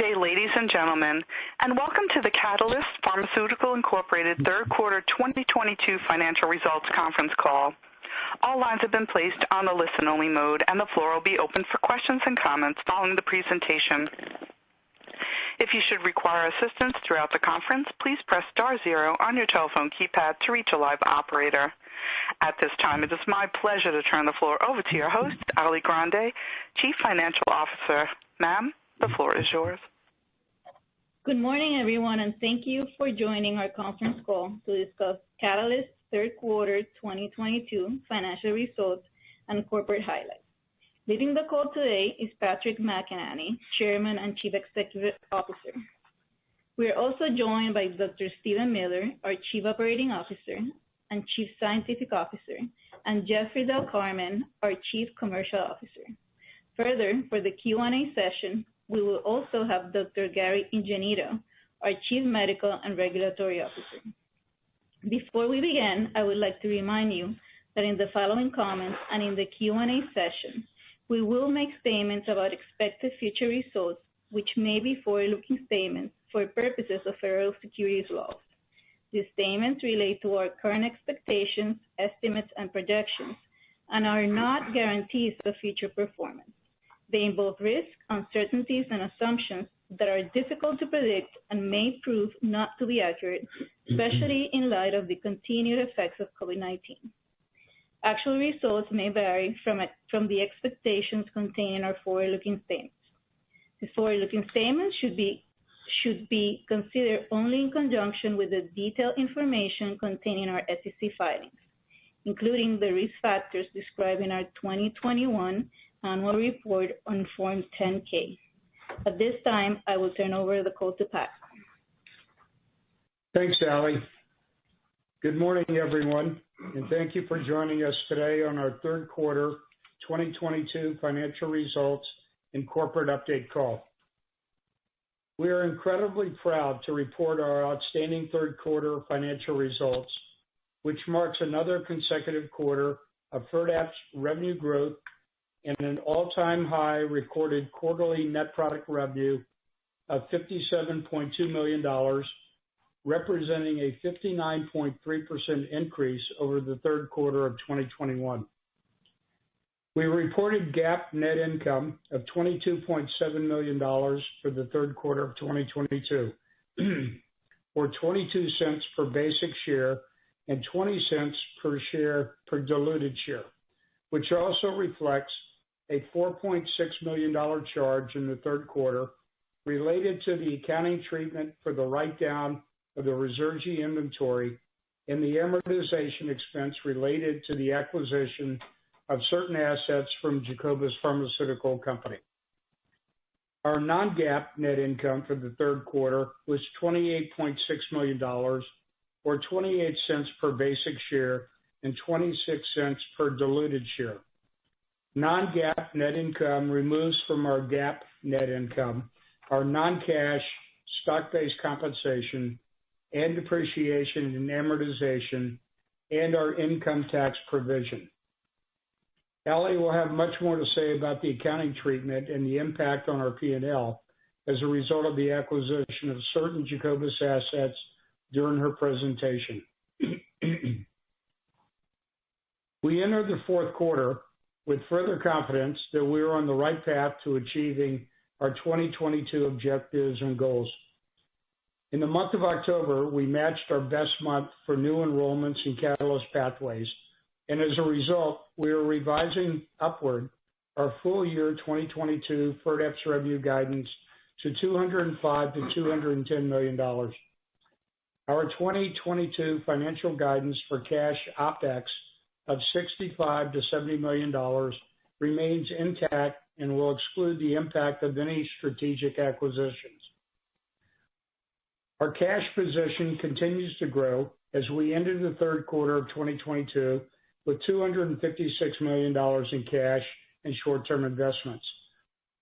day, ladies and gentlemen, and welcome to the Catalyst Pharmaceutical Incorporated Third Quarter 2022 Financial Results Conference Call. All lines have been placed on a listen-only mode, and the floor will be open for questions and comments following the presentation. If you should require assistance throughout the conference, please press star zero on your telephone keypad to reach a live operator. At this time, it is my pleasure to turn the floor over to your host, Ali Grande, Chief Financial Officer. Ma'am, the floor is yours. Good morning, everyone, and thank you for joining our conference call to discuss Catalyst's third quarter 2022 financial results and corporate highlights. Leading the call today is Patrick McEnany, Chairman and Chief Executive Officer. We are also joined by Dr. Stephen Miller, our Chief Operating Officer and Chief Scientific Officer, and Jeffrey Del Carmen, our Chief Commercial Officer. Further, for the Q&A session, we will also have Dr. Gary Ingenito, our Chief Medical and Regulatory Officer. Before we begin, I would like to remind you that in the following comments and in the Q&A session, we will make statements about expected future results, which may be forward-looking statements for purposes of federal securities laws. These statements relate to our current expectations, estimates, and projections, and are not guarantees of future performance. They involve risks, uncertainties, and assumptions that are difficult to predict and may prove not to be accurate, especially in light of the continued effects of COVID-19. Actual results may vary from the expectations contained in our forward-looking statements. The forward-looking statements should be considered only in conjunction with the detailed information contained in our SEC filings, including the risk factors described in our 2021 annual report on Form 10-K. At this time, I will turn over the call to Pat. Thanks, Ali. Good morning, everyone, and thank you for joining us today on our third quarter 2022 financial results and corporate update call. We are incredibly proud to report our outstanding third quarter financial results, which marks another consecutive quarter of FIRDAPSE revenue growth and an all-time high recorded quarterly net product revenue of $57.2 million, representing a 59.3% increase over the third quarter of 2021. We reported GAAP net income of $22.7 million for the third quarter of 2022, or 22 cents per basic share and 20 cents per share per diluted share, which also reflects a $4.6 million charge in the third quarter related to the accounting treatment for the write-down of the Ruzurgi inventory and the amortization expense related to the acquisition of certain assets from Jacobus Pharmaceutical Company. Our non-GAAP net income for the third quarter was $28.6 million, or 28 cents per basic share and 26 cents per diluted share. Non-GAAP net income removes from our GAAP net income our non-cash stock-based compensation and depreciation and amortization and our income tax provision. Ali will have much more to say about the accounting treatment and the impact on our P&L as a result of the acquisition of certain Jacobus assets during her presentation. We entered the fourth quarter with further confidence that we are on the right path to achieving our 2022 objectives and goals. In the month of October, we matched our best month for new enrollments in Catalyst Pathways, and as a result, we are revising upward our full year 2022 FIRDAPSE revenue guidance to $205 to $210 million. Our 2022 financial guidance for cash OpEx of $65 to $70 million remains intact and will exclude the impact of any strategic acquisitions. Our cash position continues to grow as we ended the third quarter of 2022 with $256 million in cash and short-term investments.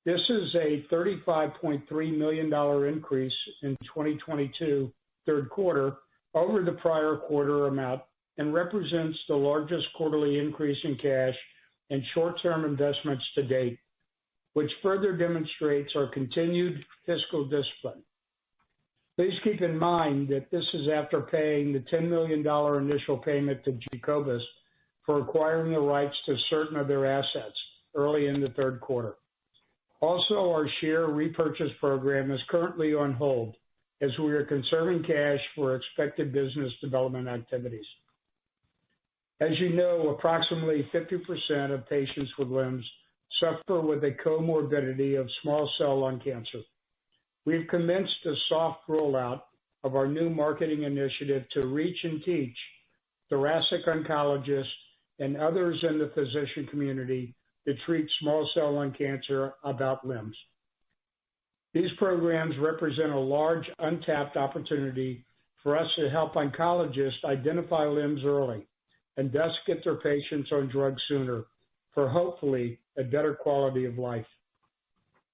This is a $35.3 million increase in 2022 third quarter over the prior quarter amount and represents the largest quarterly increase in cash and short-term investments to date. which further demonstrates our continued fiscal discipline. Please keep in mind that this is after paying the $10 million initial payment to Jacobus for acquiring the rights to certain of their assets early in the third quarter. Also, our share repurchase program is currently on hold as we are conserving cash for expected business development activities. As you know, approximately 50% of patients with LIMS suffer with a comorbidity of small cell lung cancer. We've commenced a soft rollout of our new marketing initiative to reach and teach thoracic oncologists and others in the physician community that treat small cell lung cancer about LIMS. These programs represent a large untapped opportunity for us to help oncologists identify LIMS early and thus get their patients on drugs sooner for hopefully a better quality of life.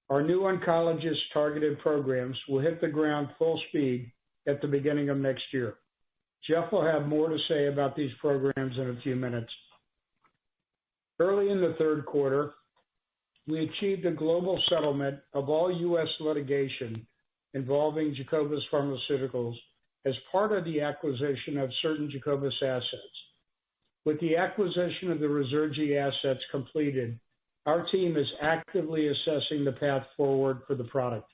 Our new oncologist targeted programs will hit the ground full speed at the beginning of next year. Jeff will have more to say about these programs in a few minutes. Early in the third quarter, we achieved a global settlement of all U.S. litigation involving Jacobus Pharmaceuticals as part of the acquisition of certain Jacobus assets. With the acquisition of the Ruzurgi assets completed, our team is actively assessing the path forward for the product.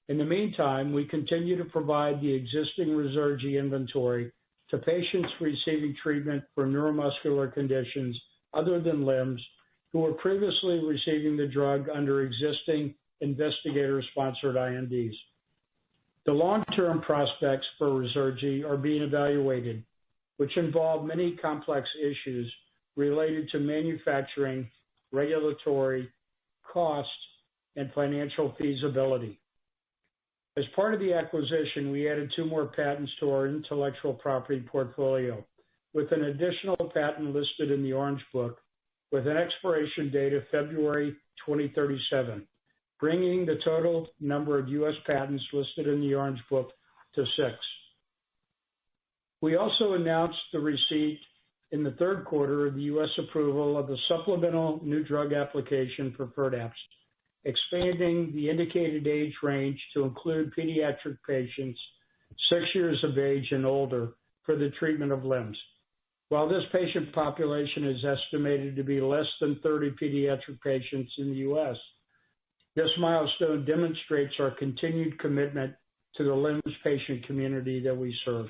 In the meantime, we continue to provide the existing Ruzurgi inventory to patients receiving treatment for neuromuscular conditions other than LIMS who were previously receiving the drug under existing investigator-sponsored INDs. The long-term prospects for Ruzurgi are being evaluated, which involve many complex issues related to manufacturing, regulatory, cost, and financial feasibility. As part of the acquisition, we added 2 more patents to our intellectual property portfolio, with an additional patent listed in the Orange Book with an expiration date of February 2037, bringing the total number of U.S. patents listed in the Orange Book to 6. We also announced the receipt in the third quarter of the U.S. approval of the supplemental new drug application for FIRDAPSE, expanding the indicated age range to include pediatric patients 6 years of age and older for the treatment of LIMS. While this patient population is estimated to be less than 30 pediatric patients in the U.S., this milestone demonstrates our continued commitment to the LIMS patient community that we serve.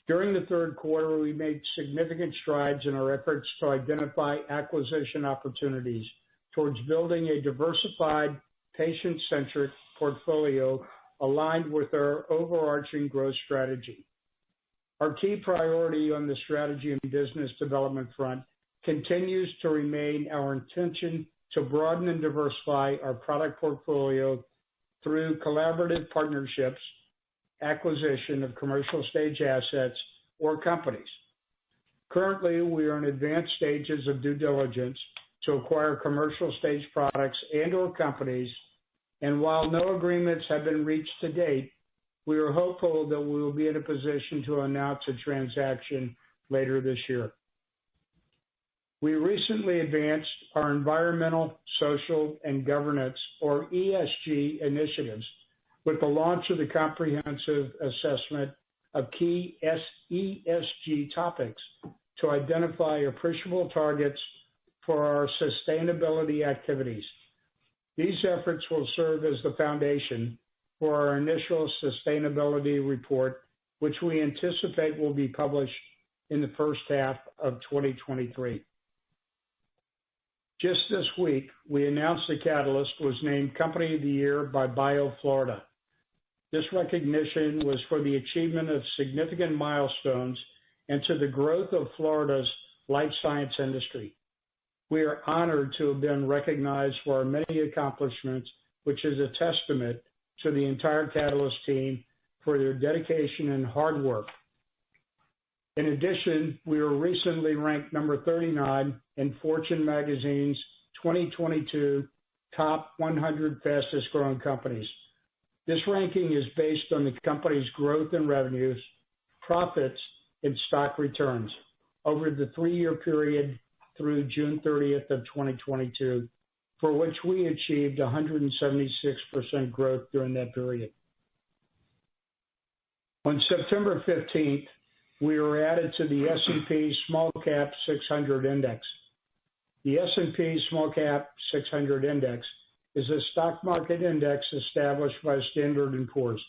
During the third quarter, we made significant strides in our efforts to identify acquisition opportunities towards building a diversified, patient-centric portfolio aligned with our overarching growth strategy. Our key priority on the strategy and business development front continues to remain our intention to broaden and diversify our product portfolio through collaborative partnerships, acquisition of commercial stage assets, or companies. Currently, we are in advanced stages of due diligence to acquire commercial stage products and/or companies, and while no agreements have been reached to date, we are hopeful that we will be in a position to announce a transaction later this year. We recently advanced our environmental, social, and governance, or ESG, initiatives with the launch of the comprehensive assessment of key ESG topics to identify appreciable targets for our sustainability activities. These efforts will serve as the foundation for our initial sustainability report, which we anticipate will be published in the first half of 2023. Just this week, we announced that Catalyst was named Company of the Year by BioFlorida. This recognition was for the achievement of significant milestones and to the growth of Florida's life science industry. We are honored to have been recognized for our many accomplishments, which is a testament to the entire Catalyst team for their dedication and hard work. In addition, we were recently ranked number 39 in Fortune magazine's 2022 Top 100 Fastest Growing Companies. This ranking is based on the company's growth in revenues, profits, and stock returns over the 3-year period through June 30th of 2022 for which we achieved 176% growth during that period. On September 15th, we were added to the S&P Small Cap 600 Index. The S&P Small Cap 600 Index is a stock market index established by Standard & Poor's.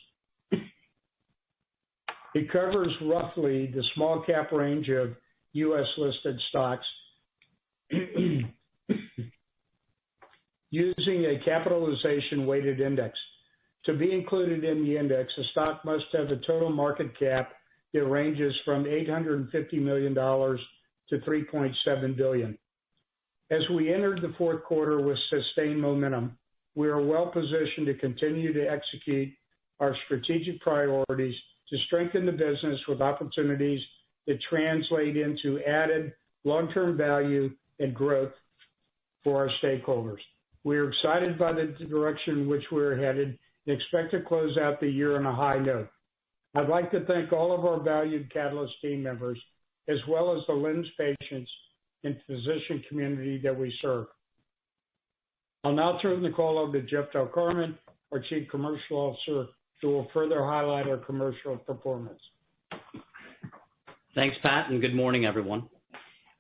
It covers roughly the small cap range of U.S. listed stocks using a capitalization weighted index. To be included in the index, a stock must have a total market cap that ranges from $850 million to $3.7 billion. As we entered the fourth quarter with sustained momentum, we are well positioned to continue to execute our strategic priorities to strengthen the business with opportunities that translate into added long-term value and growth for our stakeholders. We are excited by the direction in which we're headed and expect to close out the year on a high note. I'd like to thank all of our valued Catalyst team members, as well as the LEMS patients and physician community that we serve. I'll now turn the call over to Jeff Del Carmen, our Chief Commercial Officer, who will further highlight our commercial performance. Thanks, Pat, and good morning, everyone.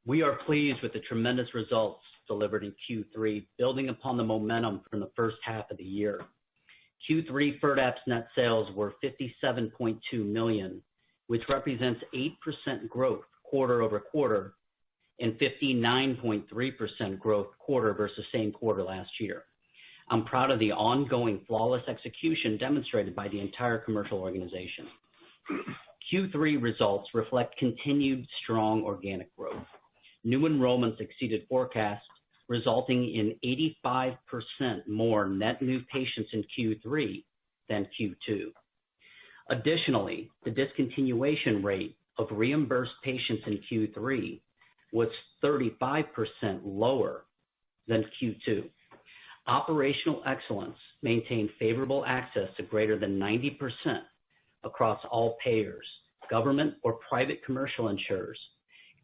We are pleased with the tremendous results delivered in Q3, building upon the momentum from the first half of the year. Q3 FIRDAPSE net sales were $57.2 million, which represents 8% growth quarter over quarter and 59.3% growth quarter versus same quarter last year. I'm proud of the ongoing flawless execution demonstrated by the entire commercial organization. Q3 results reflect continued strong organic growth. New enrollments exceeded forecasts, resulting in 85% more net new patients in Q3 than Q2. Additionally, the discontinuation rate of reimbursed patients in Q3 was 35% lower than Q2. Operational excellence maintained favorable access to greater than 90% across all payers, government or private commercial insurers,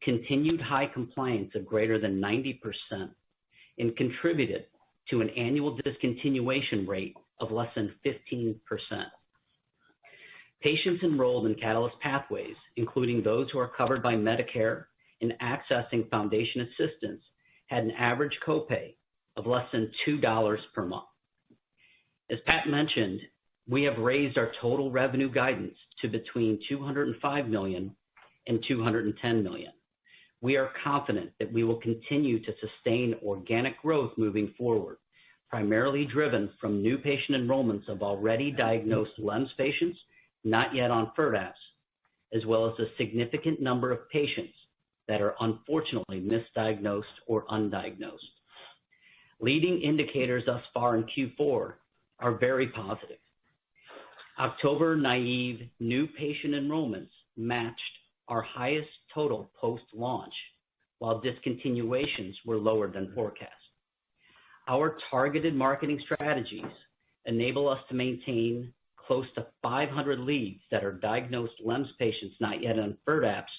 continued high compliance of greater than 90%, and contributed to an annual discontinuation rate of less than 15%. Patients enrolled in Catalyst pathways, including those who are covered by Medicare and accessing foundation assistance, had an average copay of less than $2 per month. As Pat mentioned, we have raised our total revenue guidance to between $205 million and $210 million. We are confident that we will continue to sustain organic growth moving forward, primarily driven from new patient enrollments of already diagnosed LEMS patients not yet on FIRDAPSE, as well as a significant number of patients that are unfortunately misdiagnosed or undiagnosed. Leading indicators thus far in Q4 are very positive. October naive new patient enrollments matched our highest total post-launch, while discontinuations were lower than forecast. Our targeted marketing strategies enable us to maintain close to 500 leads that are diagnosed LEMS patients not yet on FIRDAPSE,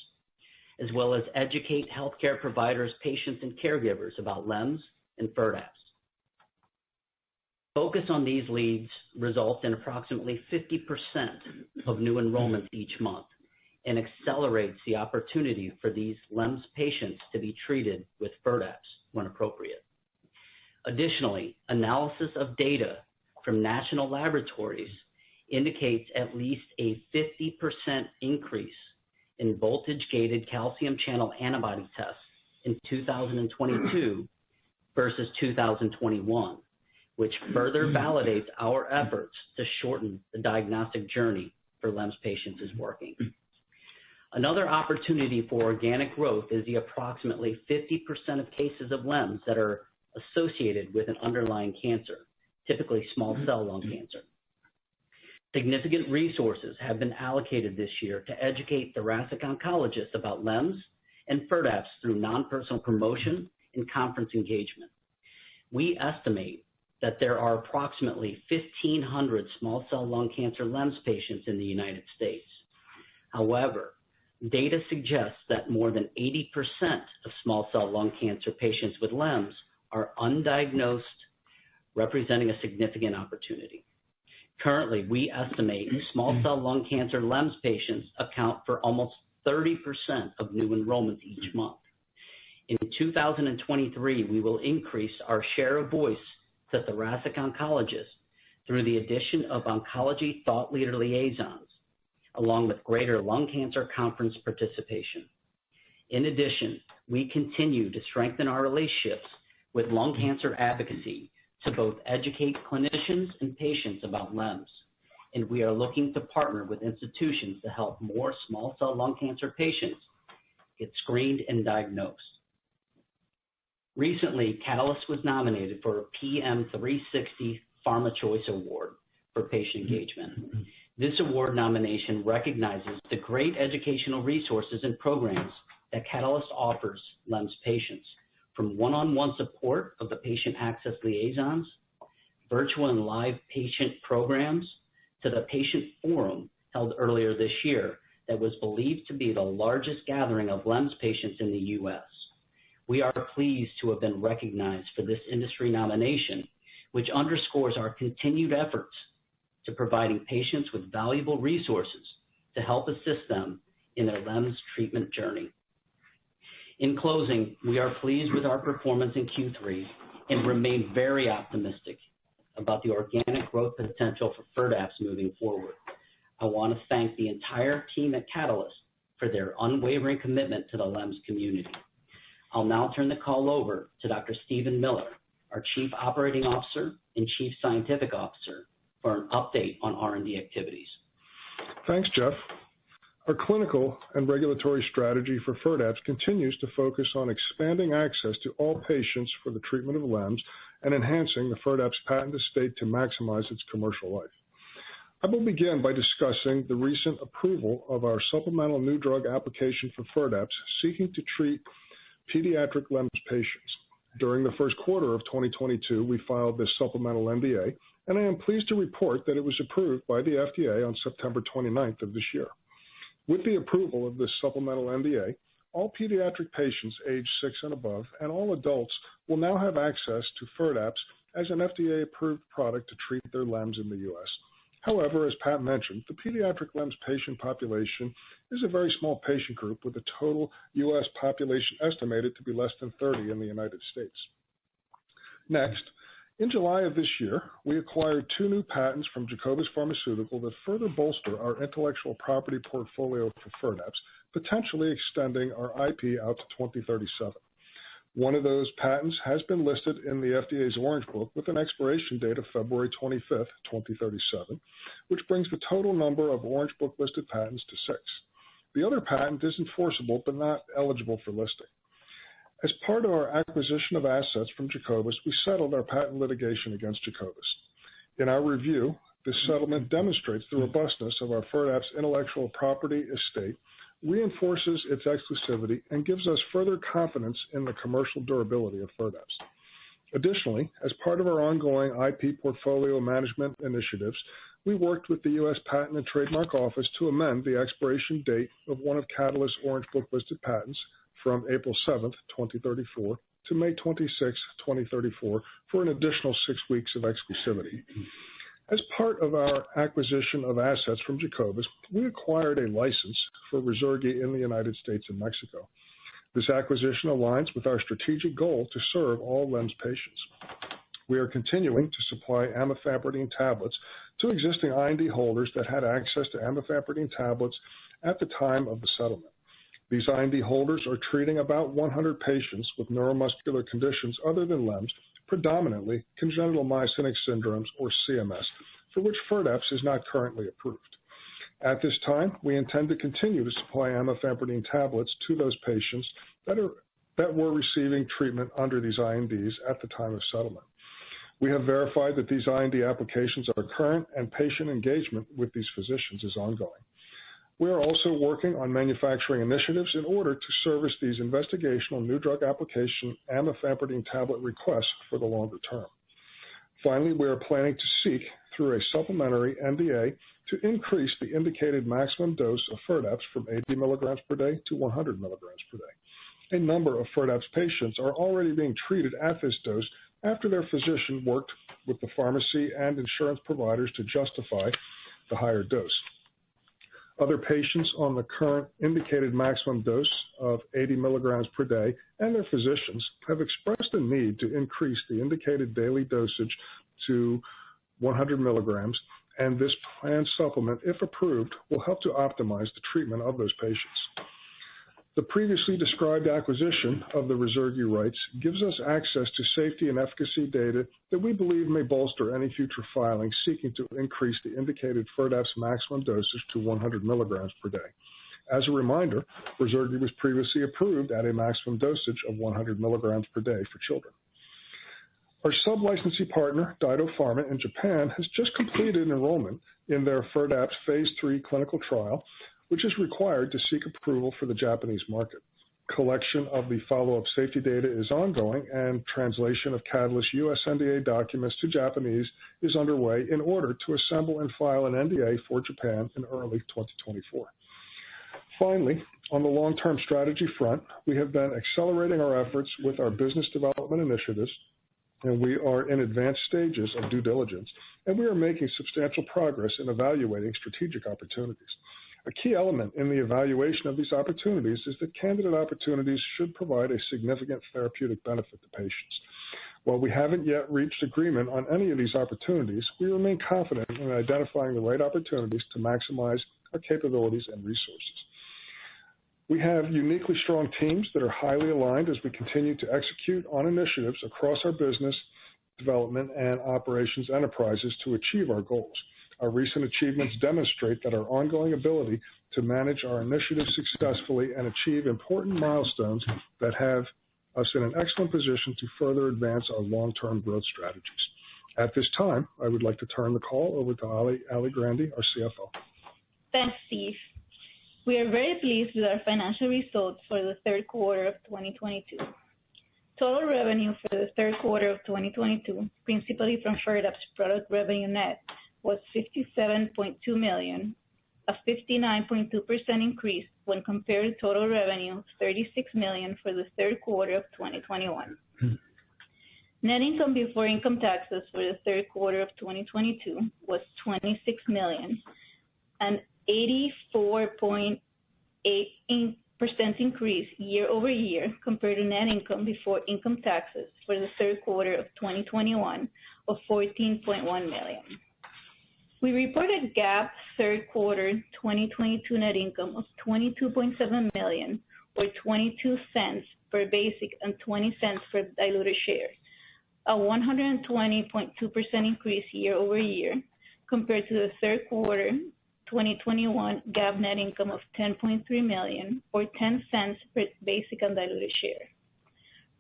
as well as educate healthcare providers, patients, and caregivers about LEMS and FIRDAPSE. Focus on these leads results in approximately 50% of new enrollments each month and accelerates the opportunity for these LEMS patients to be treated with FIRDAPSE when appropriate. Additionally, analysis of data from national laboratories indicates at least a 50% increase in voltage-gated calcium channel antibody tests in 2022 versus 2021, which further validates our efforts to shorten the diagnostic journey for LEMS patients is working. Another opportunity for organic growth is the approximately 50% of cases of LEMS that are associated with an underlying cancer, typically small cell lung cancer. Significant resources have been allocated this year to educate thoracic oncologists about LEMS and FIRDAPSE through non-personal promotion and conference engagement. We estimate that there are approximately 1,500 small cell lung cancer LEMS patients in the United States. However, data suggests that more than 80% of small cell lung cancer patients with LEMS are undiagnosed representing a significant opportunity. Currently, we estimate small cell lung cancer LEMS patients account for almost 30% of new enrollments each month. In 2023, we will increase our share of voice to thoracic oncologists through the addition of oncology thought leader liaisons, along with greater lung cancer conference participation. In addition, we continue to strengthen our relationships with lung cancer advocacy to both educate clinicians and patients about LEMS, and we are looking to partner with institutions to help more small cell lung cancer patients get screened and diagnosed. Recently, Catalyst was nominated for a PM360 Pharma Choice Award for patient engagement. This award nomination recognizes the great educational resources and programs that Catalyst offers LEMS patients, from one-on-one support of the patient access liaisons, virtual and live patient programs, to the patient forum held earlier this year that was believed to be the largest gathering of LEMS patients in the U.S. We are pleased to have been recognized for this industry nomination, which underscores our continued efforts to providing patients with valuable resources to help assist them in their LEMS treatment journey. In closing, we are pleased with our performance in Q3 and remain very optimistic about the organic growth potential for FIRDAPSE moving forward. I want to thank the entire team at Catalyst for their unwavering commitment to the LEMS community. I'll now turn the call over to Dr. Stephen Miller, our Chief Operating Officer and Chief Scientific Officer, for an update on R&D activities. Thanks, Jeff. Our clinical and regulatory strategy for FIRDAPSE continues to focus on expanding access to all patients for the treatment of LEMS and enhancing the FIRDAPSE patent estate to maximize its commercial life. I will begin by discussing the recent approval of our supplemental new drug application for FIRDAPSE, seeking to treat pediatric LEMS patients. During the first quarter of 2022, we filed this supplemental NDA, and I am pleased to report that it was approved by the FDA on September 29th of this year. With the approval of this supplemental NDA, all pediatric patients aged 6 and above and all adults will now have access to FIRDAPSE as an FDA-approved product to treat their LEMS in the U.S. However, as Pat mentioned, the pediatric LEMS patient population is a very small patient group with a total U.S. population estimated to be less than 30 in the United States. Next, in July of this year, we acquired 2 new patents from Jacobus Pharmaceutical that further bolster our intellectual property portfolio for FIRDAPSE, potentially extending our IP out to 2037. One of those patents has been listed in the FDA's Orange Book with an expiration date of February 25th, 2037, which brings the total number of Orange Book listed patents to 6. The other patent is enforceable but not eligible for listing. As part of our acquisition of assets from Jacobus, we settled our patent litigation against Jacobus. In our review, this settlement demonstrates the robustness of our FIRDAPSE intellectual property estate, reinforces its exclusivity, and gives us further confidence in the commercial durability of FIRDAPSE. Additionally, as part of our ongoing IP portfolio management initiatives, we worked with the U.S. Patent and Trademark Office to amend the expiration date of one of Catalyst's Orange Book listed patents from April 7th, 2034 to May 26th, 2034 for an additional 6 weeks of exclusivity. As part of our acquisition of assets from Jacobus, we acquired a license for Ruzurgi in the United States and Mexico. This acquisition aligns with our strategic goal to serve all LEMS patients. We are continuing to supply amifampridine tablets to existing IND holders that had access to amifampridine tablets at the time of the settlement. These IND holders are treating about 100 patients with neuromuscular conditions other than LEMS, predominantly congenital myasthenic syndromes, or CMS, for which FIRDAPSE is not currently approved. At this time, we intend to continue to supply amifampridine tablets to those patients that were receiving treatment under these INDs at the time of settlement. We have verified that these IND applications are current and patient engagement with these physicians is ongoing. We are also working on manufacturing initiatives in order to service these investigational new drug application amifampridine tablet requests for the longer term. Finally, we are planning to seek, through a supplementary NDA, to increase the indicated maximum dose of FIRDAPSE from 80 milligrams per day to 100 milligrams per day. A number of FIRDAPSE patients are already being treated at this dose after their physician worked with the pharmacy and insurance providers to justify the higher dose. Other patients on the current indicated maximum dose of 80 milligrams per day and their physicians have expressed a need to increase the indicated daily dosage to 100 milligrams, and this planned supplement, if approved, will help to optimize the treatment of those patients. The previously described acquisition of the Ruzurgi rights gives us access to safety and efficacy data that we believe may bolster any future filings seeking to increase the indicated Firdapse maximum dosage to 100 milligrams per day. As a reminder, Ruzurgi was previously approved at a maximum dosage of 100 milligrams per day for children. Our sub-licensee partner, Daito Pharma in Japan, has just completed enrollment in their Firdapse phase 3 clinical trial, which is required to seek approval for the Japanese market. Collection of the follow-up safety data is ongoing, and translation of Catalyst's U.S. NDA documents to Japanese is underway in order to assemble and file an NDA for Japan in early 2024. Finally, on the long-term strategy front, we have been accelerating our efforts with our business development initiatives, and we are in advanced stages of due diligence, and we are making substantial progress in evaluating strategic opportunities. A key element in the evaluation of these opportunities is that candidate opportunities should provide a significant therapeutic benefit to patients. While we haven't yet reached agreement on any of these opportunities, we remain confident in identifying the right opportunities to maximize our capabilities and resources. We have uniquely strong teams that are highly aligned as we continue to execute on initiatives across our business development and operations enterprises to achieve our goals. Our recent achievements demonstrate that our ongoing ability to manage our initiatives successfully and achieve important milestones that have us in an excellent position to further advance our long-term growth strategies. At this time, I would like to turn the call over to Ali Grande, our CFO. Thanks, Steve. We are very pleased with our financial results for the third quarter of 2022. Total revenue for the third quarter of 2022, principally from Firdapse product revenue net, was $57.2 million, a 59.2% increase when compared to total revenue of $36 million for the third quarter of 2021. Net income before income taxes for the third quarter of 2022 was $26 million, an 84.8% increase year over year compared to net income before income taxes for the third quarter of 2021 of $14.1 million. We reported GAAP third quarter 2022 net income of $22.7 million, or 22 cents per basic and 20 cents per diluted share, a 120.2% increase year over year compared to the third quarter 2021 GAAP net income of $10.3 million, or 10 cents per basic and diluted share.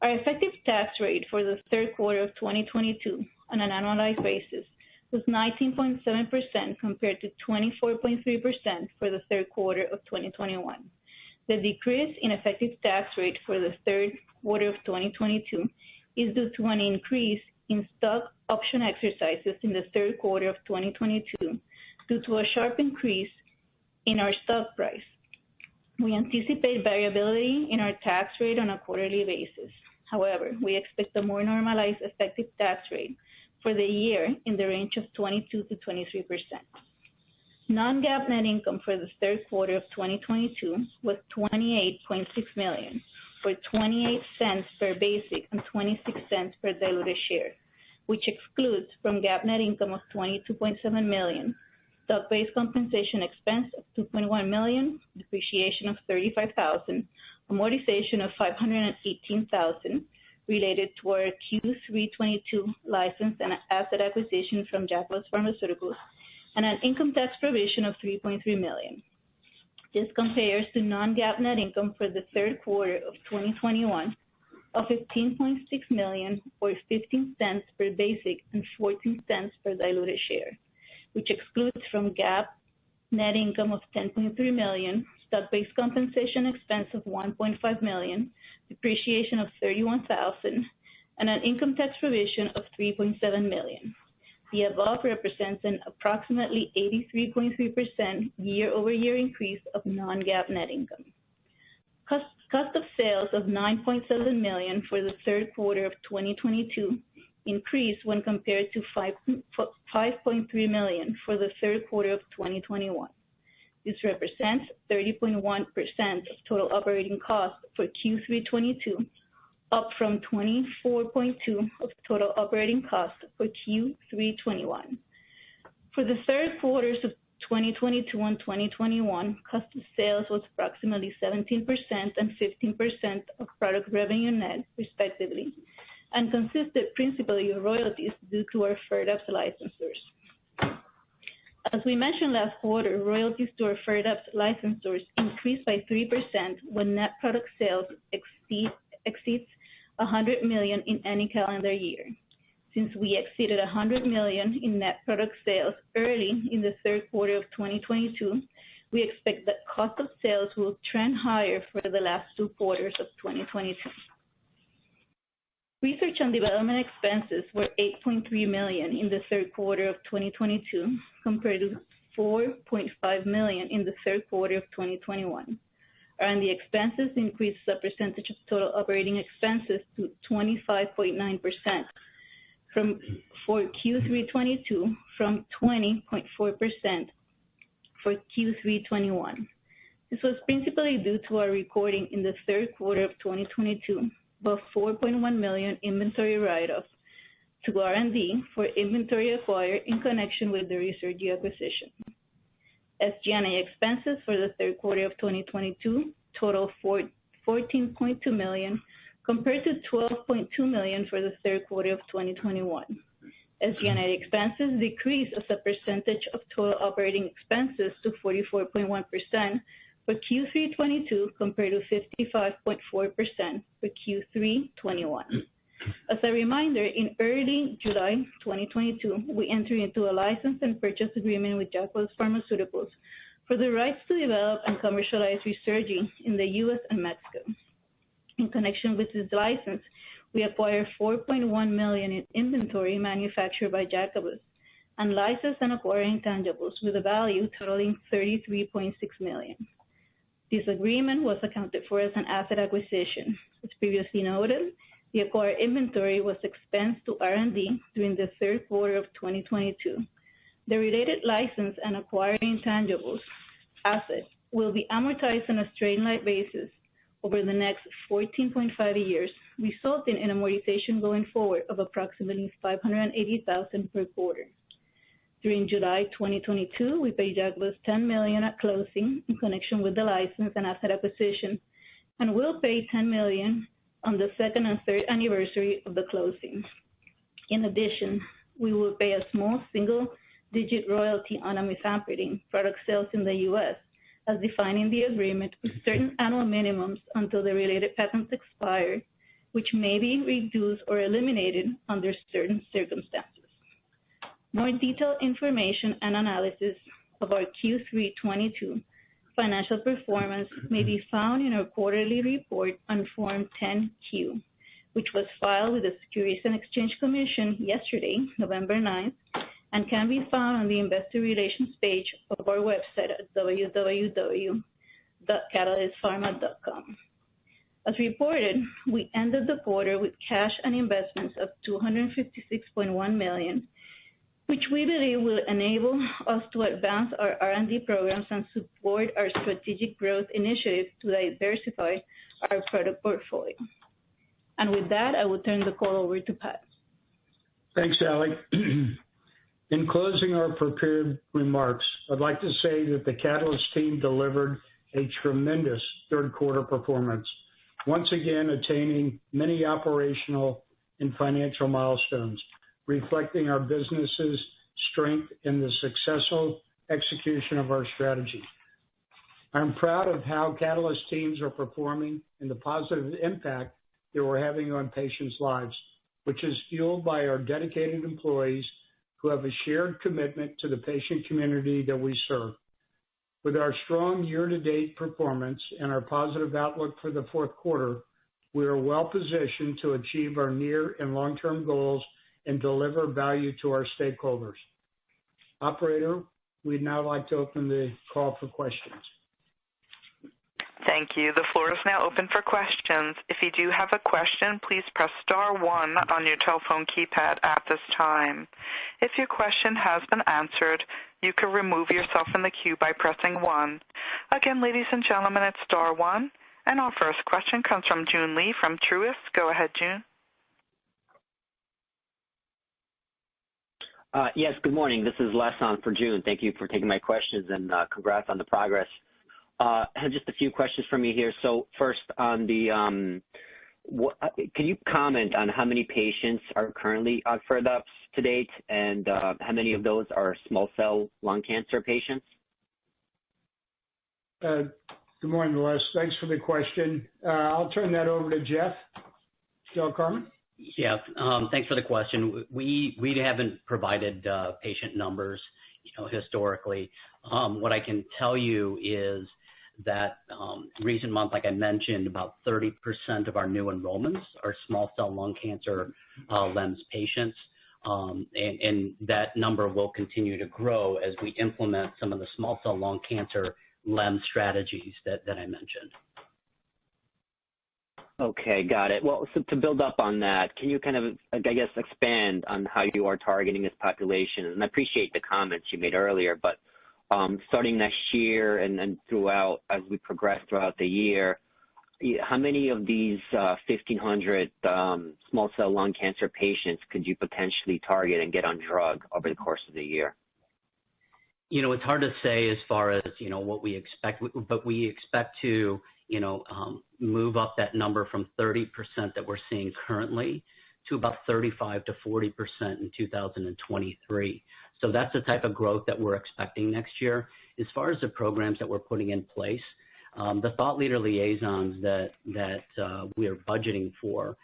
Our effective tax rate for the third quarter of 2022 on an annualized basis was 19.7% compared to 24.3% for the third quarter of 2021. The decrease in effective tax rate for the third quarter of 2022 is due to an increase in stock option exercises in the third quarter of 2022 due to a sharp increase in our stock price. We anticipate variability in our tax rate on a quarterly basis. However, we expect a more normalized effective tax rate for the year in the range of 22 to 23%. Non-GAAP net income for the third quarter of 2022 was $28.6 million, or 28 cents per basic and 26 cents per diluted share, which excludes from GAAP net income of $22.7 million, stock-based compensation expense of $2.1 million, depreciation of $35,000, amortization of $518,000, related to our Q3 22 license and asset acquisition from PHARMACEUTICALS, and an income tax provision of $3.3 million. This compares to non-GAAP net income for the third quarter of 2021 of $15.6 million, or 15 cents per basic and 14 cents per diluted share, which excludes from GAAP net income of $10.3 million, stock-based compensation expense of $1.5 million, depreciation of $31,000, and an income tax provision of $3.7 million. The above represents an approximately 83.3% year-over-year increase of non-GAAP net income. Cost of sales of $9.7 million for the third quarter of 2022 increase when compared to $5.3 million for the third quarter of 2021. This represents 30.1% of total operating costs for Q3 '22, up from 24.2% of total operating costs for Q3 '21. For the third quarters of 2022 and 2021, cost of sales was approximately 17% and 15% of product revenue net, respectively, and consisted principally of royalties due to our FIRDAPSE licensors. As we mentioned last quarter, royalties to our FIRDAPSE licensors increased by 3% when net product sales exceeds $100 million in any calendar year. Since we exceeded $100 million in net product sales early in the third quarter of 2022, we expect that cost of sales will trend higher for the last 2 quarters of 2022. Research and development expenses were $8.3 million in the third quarter of 2022, compared to $4.5 million in the third quarter of 2021. R&D expenses increased as a percentage of total operating expenses to 25.9% for Q3 '22 from 20.4% for Q3 '21. This was principally due to our recording in the third quarter of 2022 of $4.1 million inventory write-off to R&D for inventory acquired in connection with the Research acquisition. SG&A expenses for the third quarter of 2022 total $14.2 million, compared to $12.2 million for the third quarter of 2021. SG&A expenses decreased as a percentage of total operating expenses to 44.1% for Q3 '22 compared to 55.4% for Q3 '21. As a reminder, in early July 2022, we entered into a license and purchase agreement with Pharmaceuticals for the rights to develop and commercialize Research in the U.S. and Mexico. In connection with this license, we acquired $4.1 million in inventory manufactured by Jacobus and licensed and acquired intangibles with a value totaling $33.6 million. This agreement was accounted for as an asset acquisition. As previously noted, the acquired inventory was expensed to R&D during the third quarter of 2022. The related license and acquired intangibles assets will be amortized on a straight-line basis over the next 14.5 years, resulting in amortization going forward of approximately $580,000 per quarter. During July 2022, we paid Jacobus $10 million at closing in connection with the license and asset acquisition, and will pay $10 million on the second and third anniversary of the closing. In addition, we will pay a small single-digit royalty on amifampridine product sales in the U.S., as defined in the agreement, with certain annual minimums until the related patents expire, which may be reduced or eliminated under certain circumstances. More detailed information and analysis of our Q3 '22 financial performance may be found in our quarterly report on Form 10-Q, which was filed with the Securities and Exchange Commission yesterday, November 9th, and can be found on the Investor Relations page of our website at www.catalystpharma.com. As reported, we ended the quarter with cash and investments of $256.1 million, which we believe will enable us to advance our R&D programs and support our strategic growth initiatives to diversify our product portfolio. And with that, I will turn the call over to Pat. Thanks, Allie. In closing our prepared remarks, I'd like to say that the Catalyst team delivered a tremendous third quarter performance, once again attaining many operational and financial milestones, reflecting our business's strength in the successful execution of our strategy. I'm proud of how Catalyst teams are performing and the positive impact that we're having on patients' lives, which is fueled by our dedicated employees who have a shared commitment to the patient community that we serve. With our strong year-to-date performance and our positive outlook for the fourth quarter, we are well positioned to achieve our near and long-term goals and deliver value to our stakeholders. Operator, we'd now like to open the call for questions. Thank you. The floor is now open for questions. If you do have a question, please press star 1 on your telephone keypad at this time. If your question has been answered, you can remove yourself from the queue by pressing 1. Again, ladies and gentlemen, it's star 1. And our first question comes from Joon Lee from Truist. Go ahead, June. Yes, good morning. This is Les on for June. Thank you for taking my questions, and congrats on the progress. I have just a few questions from me here. So first, on the, can you comment on how many patients are currently on FIRDAPSE to date, and how many of those are small cell lung cancer patients? Good morning, Les. Thanks for the question. I'll turn that over to Jeff Del Carmen. Yeah, thanks for the question. We haven't provided patient numbers, historically. What I can tell you is that recent month, like I mentioned, about 30% of our new enrollments are small cell lung cancer LEMS patients, and that number will continue to grow as we implement some of the small cell lung cancer LEMS strategies that I mentioned. Okay, got it. Well, so to build up on that, can you kind of, I guess, expand on how you are targeting this population? And I appreciate the comments you made earlier, but starting next year and throughout, as we progress throughout the year, how many of these 1,500 small cell lung cancer patients could you potentially target and get on drug over the course of the year? It's hard to say as far as, what we expect, but we expect to, move up that number from 30% that we're seeing currently to about 35 to 40% in 2023. So that's the type of growth that we're expecting next year. As far as the programs that we're putting in place, the thought leader liaisons that we are budgeting for,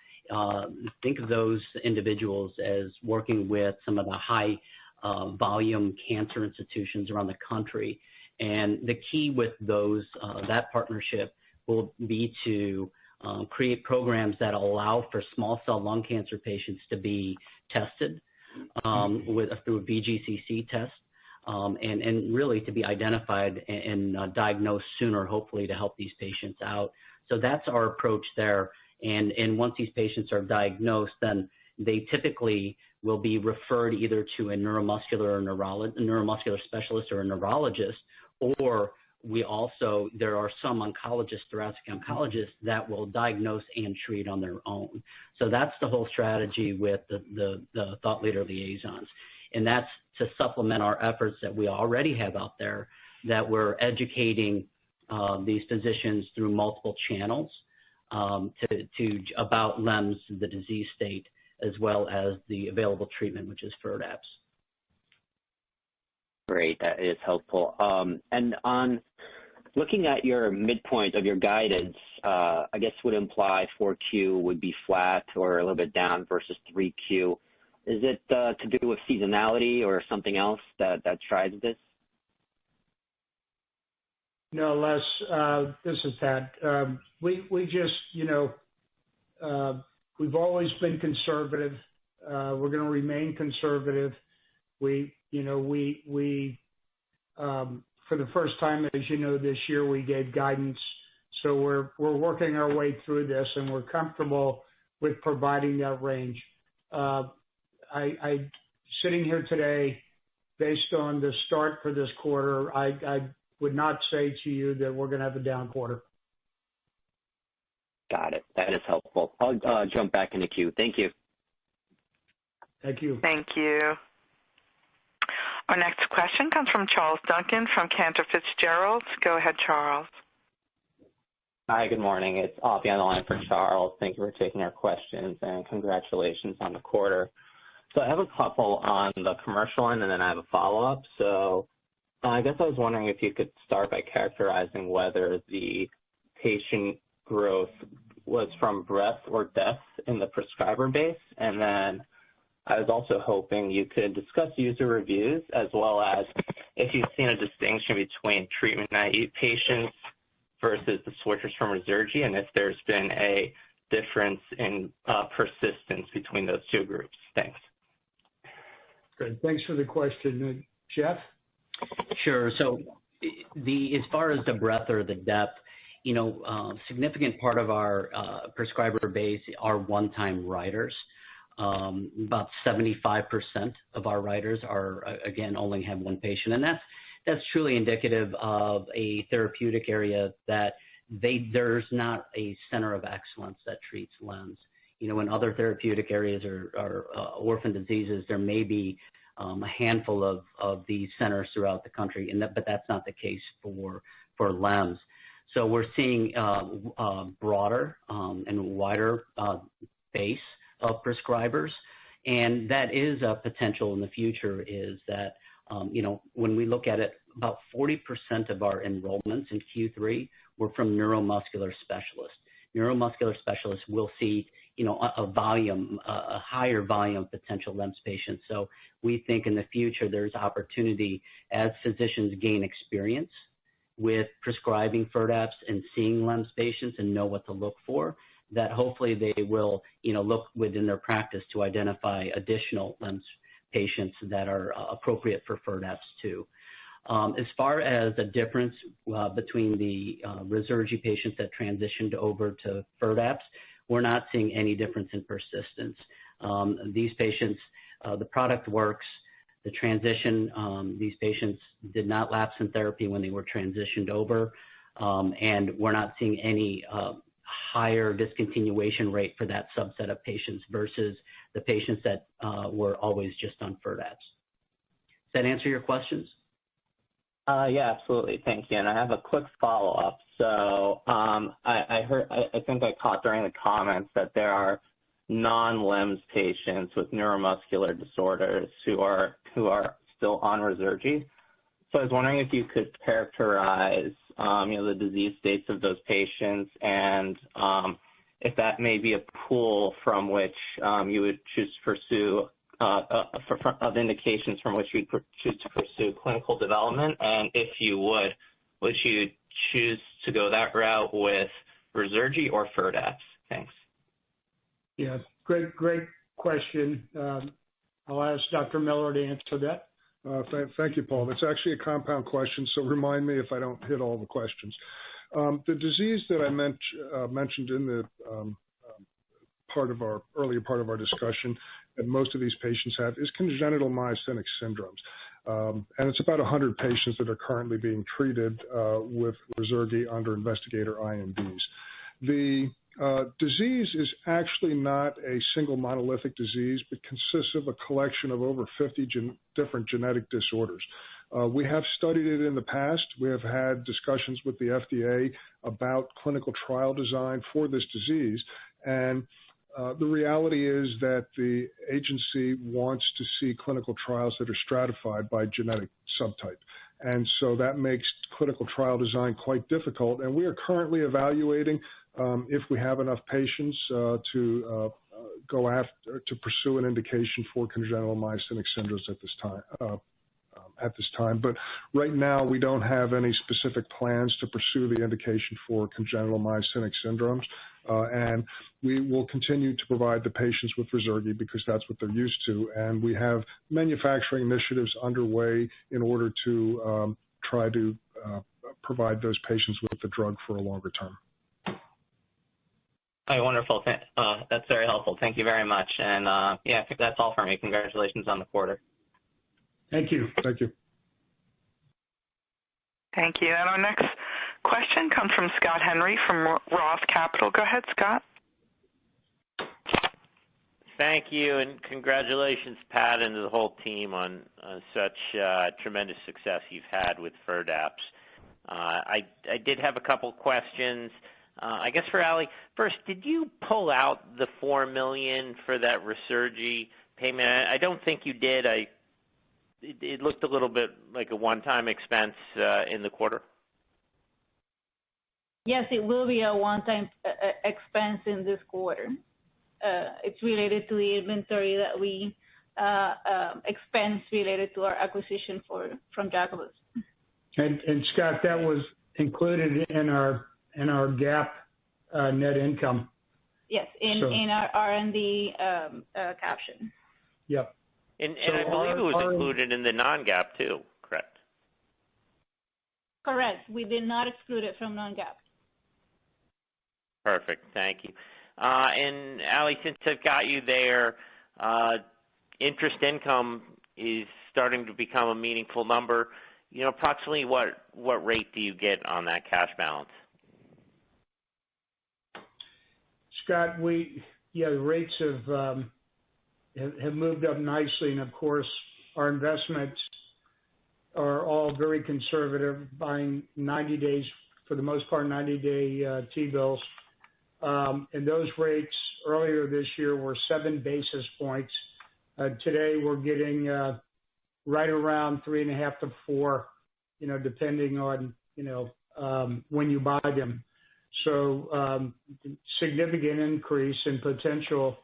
think of those individuals as working with some of the high volume cancer institutions around the country. And the key with those, that partnership will be to create programs that allow for small cell lung cancer patients to be tested through a VGCC test, and really to be identified and diagnosed sooner, hopefully, to help these patients out. So that's our approach there. And once these patients are diagnosed, then they typically will be referred either to a neuromuscular specialist or a neurologist, or there are some oncologists, thoracic oncologists, that will diagnose and treat on their own. So that's the whole strategy with the thought leader liaisons. And that's to supplement our efforts that we already have out there, that we're educating these physicians through multiple channels about LEMS, the disease state, as well as the available treatment, which is FIRDAPSE. Great, that is helpful. And on looking at your midpoint of your guidance, I guess would imply 4Q would be flat or a little bit down versus 3Q. Is it to do with seasonality or something else that drives this? No, Les, this is Pat. We just, we've always been conservative. We're going to remain conservative. We for the first time, as you know, this year we gave guidance. So we're working our way through this, and we're comfortable with providing that range. I sitting here today, based on the start for this quarter, I would not say to you that we're going to have a down quarter. Got it. That is helpful. I'll jump back in the queue. Thank you. Thank you. Thank you. Our next question comes from Charles Duncan from Cantor Fitzgerald. Go ahead, Charles. Hi, good morning. It's Avi on the line for Charles. Thank you for taking our questions, and congratulations on the quarter. So I have a couple on the commercial end, and then I have a follow-up. So I guess I was wondering if you could start by characterizing whether the patient growth was from breadth or depth in the prescriber base, and then I was also hoping you could discuss user reviews as well as if you've seen a distinction between treatment-naive patients versus the switchers from Ruzurgi, and if there's been a difference in persistence between those two groups. Thanks. Good. Thanks for the question. Jeff? Sure. So as far as the breadth or the depth, significant part of our prescriber base are one-time writers. About 75% of our writers are, again, only have one patient, and that's truly indicative of a therapeutic area that there's not a center of excellence that treats LEMS. In other therapeutic areas or orphan diseases, there may be a handful of these centers throughout the country, but that's not the case for LEMS. So we're seeing a broader and wider base of prescribers, and that is a potential in the future. Is that when we look at it, about 40% of our enrollments in Q3 were from neuromuscular specialists. Neuromuscular specialists will see a higher volume of potential LEMS patients. So we think in the future there's opportunity as physicians gain experience with prescribing FIRDAPSE and seeing LEMS patients and know what to look for, that hopefully they will look within their practice to identify additional LEMS patients that are appropriate for FIRDAPSE too. As far as the difference between the Ruzurgi patients that transitioned over to FIRDAPSE, we're not seeing any difference in persistence. These patients, the product works. The transition, these patients did not lapse in therapy when they were transitioned over, and we're not seeing any higher discontinuation rate for that subset of patients versus the patients that were always just on FIRDAPSE. Does that answer your questions? Yeah, absolutely. Thank you. And I have a quick follow-up. So I think I caught during the comments that there are non-LEMS patients with neuromuscular disorders who are still on Ruzurgi. So I was wondering if you could characterize, the disease states of those patients, and if that may be a pool from which you would choose to pursue of indications from which you'd choose to pursue clinical development, and if you would you choose to go that route with Ruzurgi or FIRDAPSE? Thanks. Yeah, great question. I'll ask Dr. Miller to answer that. Thank you, Paul. It's actually a compound question, so remind me if I don't hit all the questions. The disease that I mentioned in the earlier part of our discussion that most of these patients have is congenital myasthenic syndromes. And it's about 100 patients that are currently being treated with Ruzurgi under investigator INDs. The disease is actually not a single monolithic disease, but consists of a collection of over 50 different genetic disorders. We have studied it in the past. We have had discussions with the FDA about clinical trial design for this disease, and the reality is that the agency wants to see clinical trials that are stratified by genetic subtype. And so that makes clinical trial design quite difficult. And we are currently evaluating if we have enough patients to go after to pursue an indication for congenital myasthenic syndromes at this time. But right now, we don't have any specific plans to pursue the indication for congenital myasthenic syndromes. And we will continue to provide the patients with Ruzurgi because that's what they're used to. And we have manufacturing initiatives underway in order to try to provide those patients with the drug for a longer term. Oh, wonderful. That's very helpful. Thank you very much. And I think that's all for me. Congratulations on the quarter. Thank you. Thank you. Thank you. And our next question comes from Scott Henry from Roth Capital. Go ahead, Scott. Thank you, and congratulations, Pat, and the whole team on such tremendous success you've had with FIRDAPSE. I did have a couple questions. I guess for Ali, first, did you pull out the $4 million for that Ruzurgi payment? I don't think you did. It looked a little bit like a one-time expense in the quarter. Yes, it will be a one-time expense in this quarter. It's related to the inventory that we expense related to our acquisition from Jacobus. And Scott, that was included in our GAAP net income. Yes, in our R&D caption. Yep. And I believe it was included in the non-GAAP too, correct? Correct. We did not exclude it from non-GAAP. Perfect. Thank you. And Ali, since I've got you there, interest income is starting to become a meaningful number. Approximately what rate do you get on that cash balance? Scott, the rates have moved up nicely, and of course, our investments are all very conservative, buying 90 days, for the most part, 90-day T-bills. And those rates earlier this year were 7 basis points. Today we're getting right around 3.5 to 4, depending on when you buy them. So significant increase in potential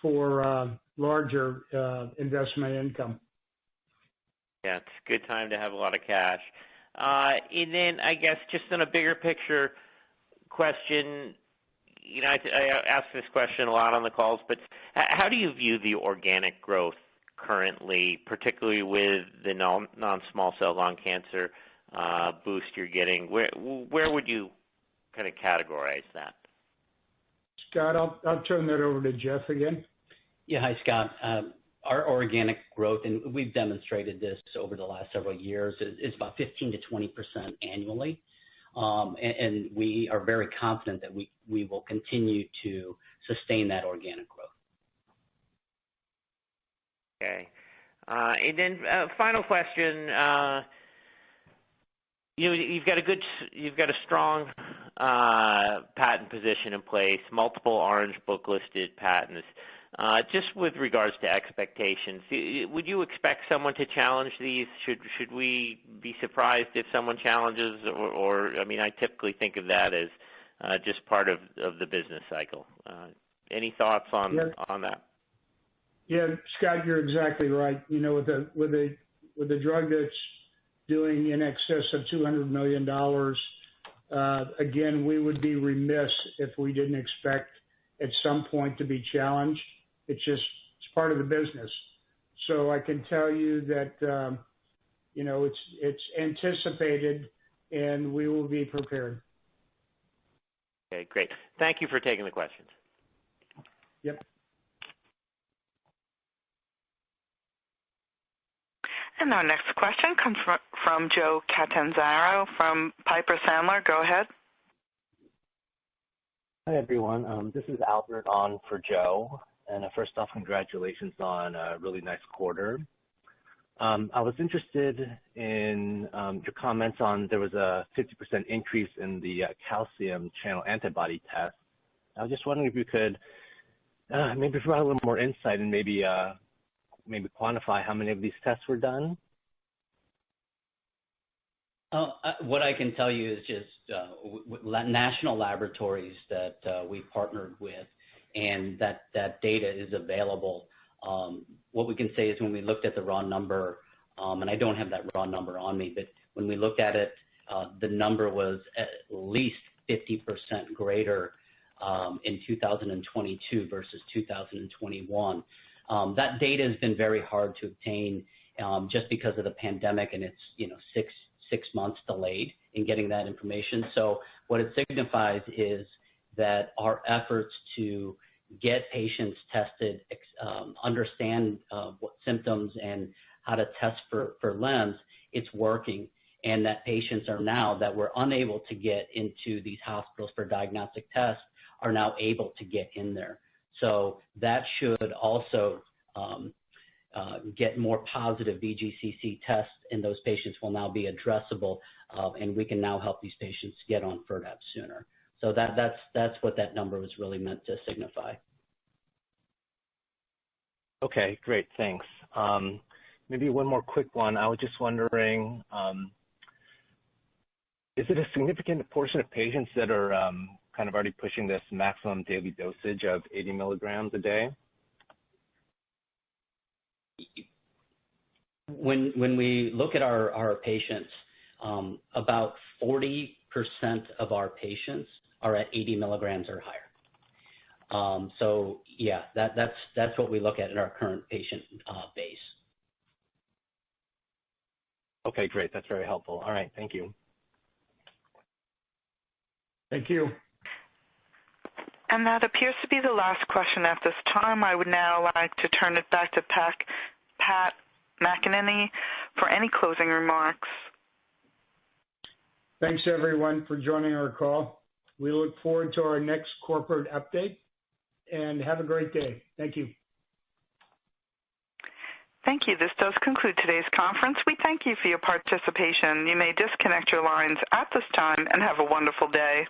for larger investment income. Yeah, it's a good time to have a lot of cash. And then I guess just in a bigger picture question, I ask this question a lot on the calls, but how do you view the organic growth currently, particularly with the non-small cell lung cancer boost you're getting? Where would you kind of categorize that? Scott, I'll turn that over to Jeff again. Yeah, hi, Scott. Our organic growth, and we've demonstrated this over the last several years, is about 15 to 20% annually. And we are very confident that we will continue to sustain that organic growth. Okay. And then final question. You've got a strong patent position in place, multiple Orange Book listed patents. Just with regards to expectations, would you expect someone to challenge these? Should we be surprised if someone challenges, or I mean, I typically think of that as just part of the business cycle. Any thoughts on that? Yeah, Scott, you're exactly right. With a drug that's doing in excess of $200 million, again, we would be remiss if we didn't expect at some point to be challenged. It's part of the business. So I can tell you that, it's anticipated, and we will be prepared. Okay, great. Thank you for taking the questions. Yep. And our next question comes from Joe Catanzaro from Piper Sandler. Go ahead. Hi, everyone. This is Albert on for Joe. And first off, congratulations on a really nice quarter. I was interested in your comments on there was a 50% increase in the calcium channel antibody test. I was just wondering if you could maybe provide a little more insight and maybe quantify how many of these tests were done. What I can tell you is just national laboratories that we partnered with, and that data is available. What we can say is when we looked at the raw number, and I don't have that raw number on me, but when we looked at it, the number was at least 50% greater in 2022 versus 2021. That data has been very hard to obtain just because of the pandemic, and it's 6 months delayed in getting that information. So what it signifies is that our efforts to get patients tested, understand what symptoms and how to test for LEMS, it's working. And that patients are now that were unable to get into these hospitals for diagnostic tests are now able to get in there. So that should also get more positive VGCC tests, and those patients will now be addressable, and we can now help these patients get on FIRDAPSE sooner. So that's what that number was really meant to signify. Okay, great, thanks. Maybe one more quick one. I was just wondering, is it a significant portion of patients that are kind of already pushing this maximum daily dosage of 80 milligrams a day? When we look at our patients, about 40% of our patients are at 80 milligrams or higher. So yeah, that's what we look at in our current patient base. Okay, great. That's very helpful. All right, thank you. Thank you. And that appears to be the last question at this time. I would now like to turn it back to Pat McEnany for any closing remarks. Thanks, everyone, for joining our call. We look forward to our next corporate update, and have a great day. Thank you. Thank you. This does conclude today's conference. We thank you for your participation. You may disconnect your lines at this time and have a wonderful day.